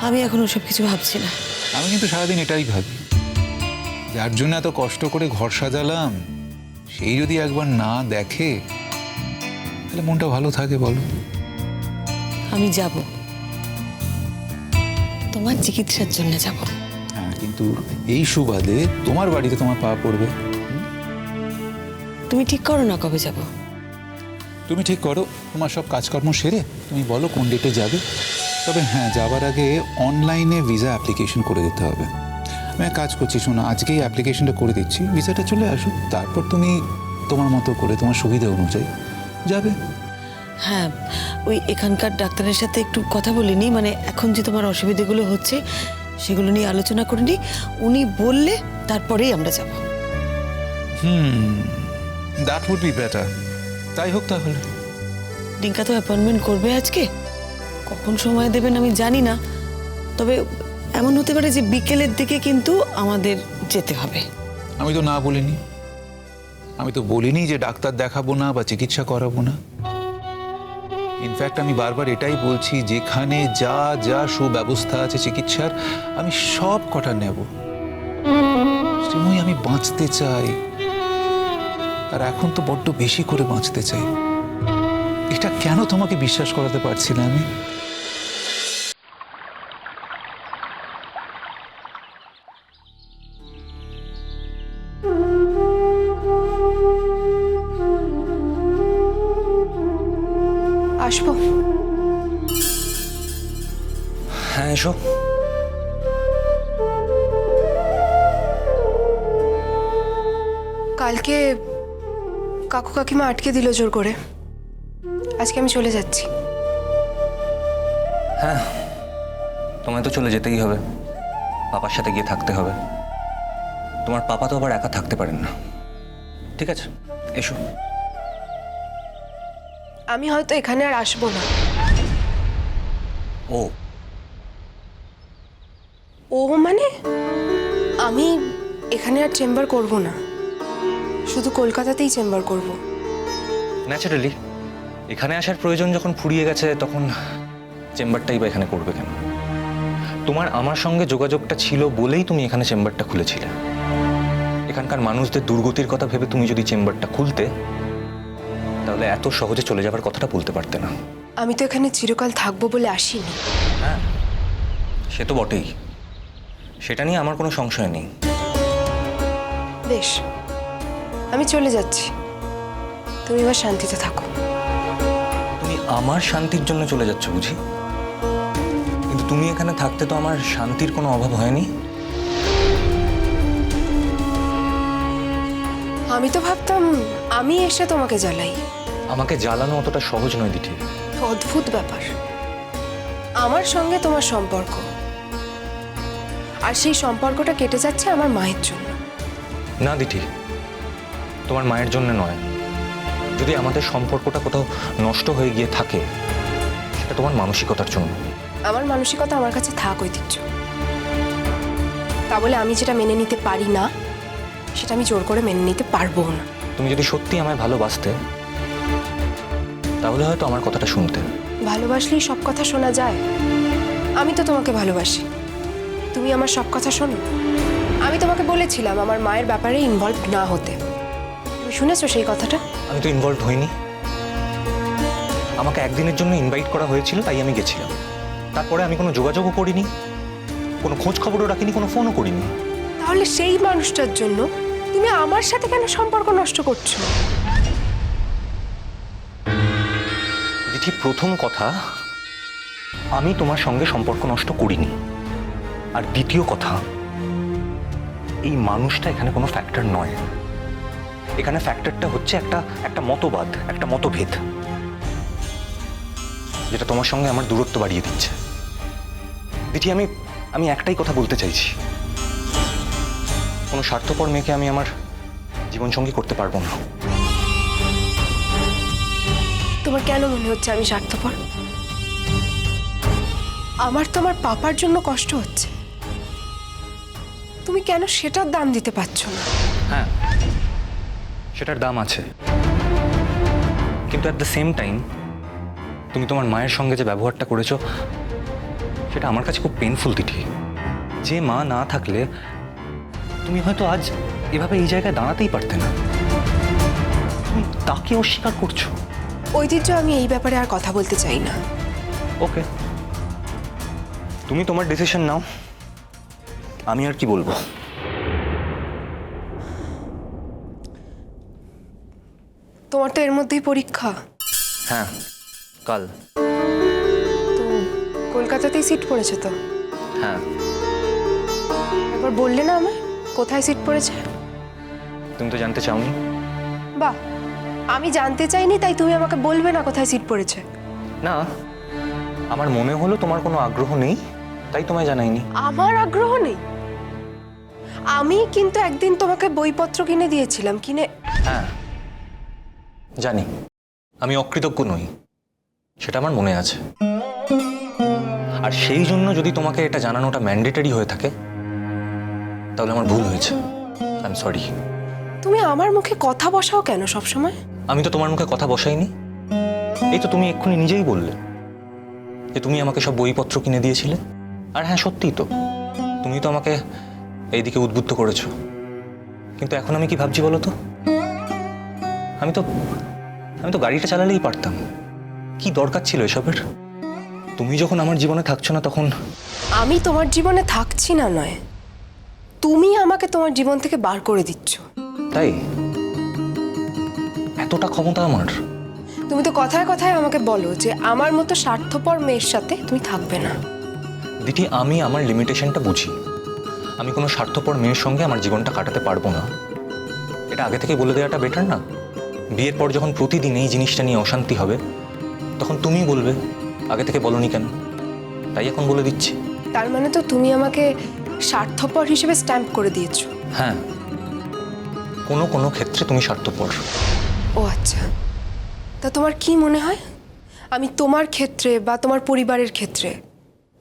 আমি এখন ওসব কিছু ভাবছি না। আমি কিন্তু সারাদিন এটাই ভাবি, যার জন্য এত কষ্ট করে ঘর সাজালাম সেই যদি একবার না দেখে তাহলে মনটা ভালো থাকে বলো? আমি যাব, তোমার চিকিৎসার জন্য যাব। হ্যাঁ, কিন্তু এই সুবাদে তোমার বাড়িতে তোমার পা পড়বে। তুমি ঠিক করো না কবে যাব। তুমি ঠিক করো, তোমার সব কাজকর্ম সেরে তুমি বলো কোন ডেটে যাবে। তবে হ্যাঁ, যাবার আগে অনলাইনে ভিসা অ্যাপ্লিকেশন করে দিতে হবে। আমি এক কাজ করছি, শোনো, আজকেই অ্যাপ্লিকেশনটা করে দিচ্ছি, ভিসাটা চলে আসুক, তারপর তুমি তোমার মতো করে তোমার সুবিধা অনুযায়ী যাবে। হ্যাঁ, ওই এখানকার ডাক্তারের সাথে একটু কথা বলিনি, মানে এখন যে তোমার অসুবিধাগুলো হচ্ছে সেগুলো নিয়ে আলোচনা করিনি। উনি বললে তারপরেই আমরা যাব। That would be better. তাই হোক তাহলে। ডিঙ্কা তো অ্যাপয়েন্টমেন্ট করবে আজকে, কখন সময় দেবেন আমি জানি না, তবে এমন হতে পারে যে বিকেলের দিকে কিন্তু আমাদের যেতে হবে। আমি তো না বলিনি, আমি তো বলিনি যে ডাক্তার দেখাবো না বা চিকিৎসা করাবো না। ইনফ্যাক্ট আমি বারবার এটাই বলছি, যেখানে যা যা সুব্যবস্থা আছে চিকিৎসার আমি সব কটা নেব। শ্রীময়ী, আমি বাঁচতে চাই, আর এখন তো বড্ড বেশি করে বাঁচতে চাই। এটা কেন তোমাকে বিশ্বাস করাতে পারছি না আমি? আসবো? হ্যাঁ, এসো। কালকে কাকু কাকিমা আটকে দিল জোর করে, আজকে আমি চলে যাচ্ছি। হ্যাঁ, তোমায় তো চলে যেতেই হবে, পাপার সাথে গিয়ে থাকতে হবে। তোমার পাপা তো আবার একা থাকতে পারেন না। ঠিক আছে, এসো। আমি হয়তো এখানে আর আসবো না। ও ও মানে আমি এখানে আর চেম্বার করব না, শুধু কলকাতাতেই চেম্বার করব। ন্যাচারালি এখানে আসার প্রয়োজন যখন ফুরিয়ে গেছে, তখন চেম্বারটাই বা এখানে করবে কেন? তোমার আমার সঙ্গে যোগাযোগটা ছিল বলেই তুমি এখানে চেম্বারটা খুলেছিলে। এখানকার মানুষদের দুর্গতির কথা ভেবে তুমি যদি চেম্বারটা খুলতে, তাহলে এত সহজে চলে যাবার কথাটা বলতে পারতে না। আমি তো এখানে চিরকাল থাকবো বলে আসিনি। হ্যাঁ, সে তো বটেই, সেটা নিয়ে আমার কোনো সংশয় নেই। বেশ, আমি চলে যাচ্ছি, তুমি এবার শান্তিতে থাকো। তুমি আমার শান্তির জন্য চলে যাচ্ছ বুঝি? কিন্তু তুমি এখানে থাকতে তো আমার শান্তির কোনো অভাব হয়নি। আমি তো ভাবতাম আমি এসে তোমাকে জ্বালাই। আমাকে জ্বালানো অতটা সহজ নয় দিঠি। অদ্ভুত ব্যাপার, আমার সঙ্গে তোমার সম্পর্ক, আর সেই সম্পর্কটা কেটে যাচ্ছে আমার মায়ের জন্য। না দিঠি, তোমার মায়ের জন্য নয়। যদি আমাদের সম্পর্কটা কোথাও নষ্ট হয়ে গিয়ে থাকে, সেটা তোমার মানসিকতার জন্য। আমার মানসিকতা আমার কাছে থাক ঐতিহ্য, তা বলে আমি যেটা মেনে নিতে পারি না সেটা আমি জোর করে মেনে নিতে পারবো না। তুমি যদি সত্যি আমায় ভালোবাসতে, তাহলে হয়তো আমার কথাটা শুনতে। ভালোবাসলেই সব কথা শোনা যায়? আমি তো তোমাকে ভালোবাসি, তুমি আমার সব কথা শোনো? আমি তোমাকে বলেছিলাম আমার মায়ের ব্যাপারে ইনভলভ না হতে, তুমি শুনেছো সেই কথাটা? আমি তো ইনভলভ হইনি। আমাকে একদিনের জন্য ইনভাইট করা হয়েছিল, তাই আমি গেছিলাম। তারপরে আমি কোনো যোগাযোগও করিনি, কোনো খোঁজ খবরও রাখিনি, কোনো ফোনও করিনি। তাহলে সেই মানুষটার জন্য তুমি আমার সাথে কেন সম্পর্ক নষ্ট করছো? দিঠি, প্রথম কথা, আমি তোমার সঙ্গে সম্পর্ক নষ্ট করিনি। আর দ্বিতীয় কথা, এই মানুষটা এখানে কোনো ফ্যাক্টর নয়। এখানে ফ্যাক্টরটা হচ্ছে একটা মতবাদ, একটা মতভেদ, যেটা তোমার সঙ্গে আমার দূরত্ব বাড়িয়ে দিচ্ছে। দিঠি, আমি একটাই কথা বলতে চাইছি, কোনো স্বার্থপর মেয়েকে আমি আমার জীবনসঙ্গী করতে পারবো না। তোমার কেন মনে হচ্ছে আমি স্বার্থপর? আমার তো আমার পাপার জন্য কষ্ট হচ্ছে, তুমি কেন সেটার দাম দিতে পারছো না? হ্যাঁ, সেটার দাম আছে, কিন্তু অ্যাট দ্য সেম টাইম তুমি তোমার মায়ের সঙ্গে যে ব্যবহারটা করেছো, সেটা আমার কাছে খুব পেইনফুল দিঠি। যে মা না থাকলে তুমি হয়তো আজ এভাবে এই জায়গায় দাঁড়াতেই পারতে না, তুমি তাকে অস্বীকার করছো। ঐতিহ্য, আমি এই ব্যাপারে আর কথা বলতে চাই না। ওকে, তুমি তোমার ডিসিশন নাও, আমি আর কি বলবো। তোমার তো এর মধ্যেই পরীক্ষা। হ্যাঁ, কাল। তো কলকাতাতেই সিট পড়েছে তো? হ্যাঁ। একবার বললে না আমায় কোথায় সিট পড়েছে? তুমি তো জানতে চাওনি। বাহ, আমি জানতে চাইনি তাই তুমি আমাকে বলবে না কোথায় সিট পড়েছে? না, আমার মনে হলো তোমার কোনো আগ্রহ নেই, তাই তোমায় জানাইনি। আমার আগ্রহ নেই? আমি কিন্তু একদিন তোমাকে বইপত্র কিনে দিয়েছিলাম, কিনে। হ্যাঁ জানি, আমি অকৃতজ্ঞ নই, সেটা আমার মনে আছে। আর সেই জন্য যদি তোমাকে এটা জানানোটা ম্যান্ডেটরি হয়ে থাকে তাহলে আমার ভুল হয়েছে। I am sorry. তুমি আমার মুখে কথা বসাও কেন সব সময়? আমি তো তোমার মুখে কথা বসাইনি। এই তো তুমি এক্ষুনি নিজেই বললে যে তুমি আমাকে সব বইপত্র কিনে দিয়েছিলে। আর হ্যাঁ, সত্যিই তো, তুমি তো আমাকে এইদিকে উদ্বুদ্ধ করেছো। কিন্তু এখন আমি কি ভাবছি বলো তো, আমি তো গাড়িটা চালালেই পারতাম। কি দরকার ছিল এসবের? তুমি যখন আমার জীবনে থাকছো না তখন। আমি তোমার জীবনে থাকছি না নয়, তুমি আমাকে তোমার জীবন থেকে বার করে দিচ্ছ। তাই এতটা ক্ষমতা আমার? তুমি তো কথায় কথায় আমাকে বলো যে আমার মতো স্বার্থপর মেয়ের সাথে তুমি থাকবে না। দিদি, আমি আমার লিমিটেশনটা বুঝি। আমি কোনো স্বার্থপর মেয়ের সঙ্গে আমার জীবনটা কাটাতে পারবো না, এটা আগে থেকে বলে দেওয়াটা বেটার না? বিয়ের পর যখন প্রতিদিন এই জিনিসটা নিয়ে অশান্তি হবে তখন তুমি বলবে আগে থেকে বলনি কেন। তাই এখন বলে দিচ্ছি। তার মানে তো তুমি আমাকে স্বার্থপর হিসেবে স্ট্যাম্প করে দিয়েছো। হ্যাঁ, কোনো কোনো ক্ষেত্রে তুমি স্বার্থপর। ও আচ্ছা, তা তোমার কি মনে হয় আমি তোমার ক্ষেত্রে বা তোমার পরিবারের ক্ষেত্রে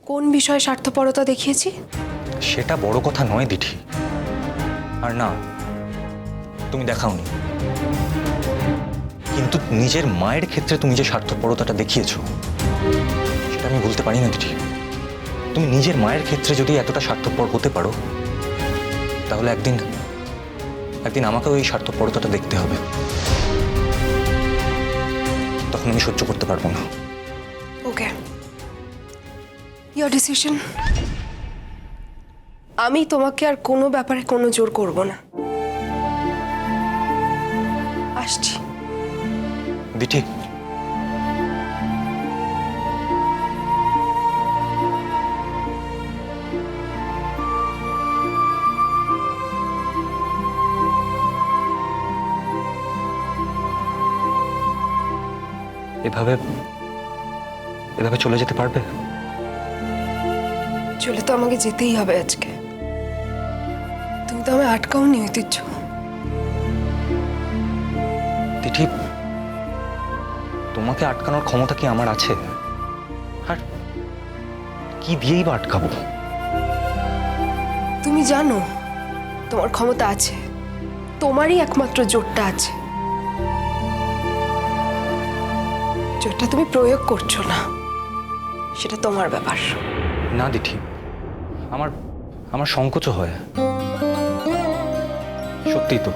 কোন বিষয়ে স্বার্থপরতা দেখিয়েছি? সেটা বড় কথা নয় দিঠি। আর না, তুমি দেখাওনি, কিন্তু নিজের মায়ের ক্ষেত্রে তুমি যে স্বার্থপরতাটা দেখিয়েছো সেটা আমি বলতে পারি না দিঠি। তুমি নিজের মায়ের ক্ষেত্রে যদি এতটা স্বার্থপর হতে পারো তাহলে একদিন আমাকেও এই স্বার্থপরতাটা দেখতে হবে। তখন আমি সহ্য করতে পারবো না। ওকে, ইয়োর ডিসিশন। আমি তোমাকে আর কোনো ব্যাপারে কোনো জোর করব না। আসছি। দিঠি, এভাবে চলে যেতে পারবে? চলে তো আমাকে যেতেই হবে আজকে। তুমি তো আমায় আটকাওনি ঐতিহ্য। দিঠি, তোমাকে আটকানোর ক্ষমতা কি আমার আছে? আর কি দিয়েই বা আটকাবো? তুমি জানো তোমার ক্ষমতা আছে, তোমারই একমাত্র জোরটা আছে। জোরটা তুমি প্রয়োগ করছো না, সেটা তোমার ব্যাপার। না দিঠি, আমার সংকোচ হয়। সত্যি তো,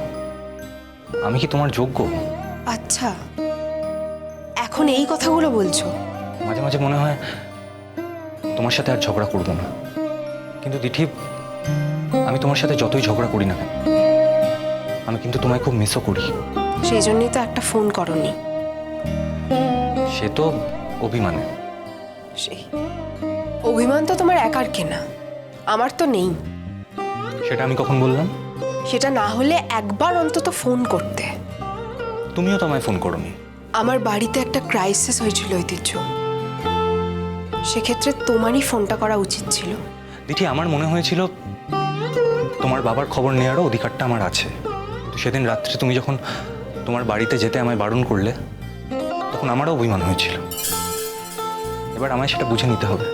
আমি কি তোমার যোগ্য? আচ্ছা, এখন এই কথাগুলো বলছো? মাঝে মাঝে মনে হয় তোমার সাথে আর ঝগড়া করবো না। কিন্তু দিঠি, আমি তোমার সাথে যতই ঝগড়া করি না কেন, আমি কিন্তু তোমায় খুব মিসও করি। সেই জন্যই তো একটা ফোন করনি। সে তো অভিমানে। সেই অভিমান তো তোমার একার কেনা, আমার তো নেই। সেটা আমি কখন বললাম? সেটা না হলে একবার অন্তত ফোন করতে। তুমিও তো আমায় ফোন করোনি। আমার বাড়িতে একটা ক্রাইসিস হয়েছিল ঐতিহ্য, সেক্ষেত্রে তোমারই ফোনটা করা উচিত ছিল। দিঠি, আমার মনে হয়েছিল তোমার বাবার খবর নেওয়ারও অধিকারটা আমার আছে। কিন্তু সেদিন রাত্রে তুমি যখন তোমার বাড়িতে যেতে আমায় বারণ করলে তখন আমারও অভিমান হয়েছিল। এবার আমায় সেটা বুঝে নিতে হবে।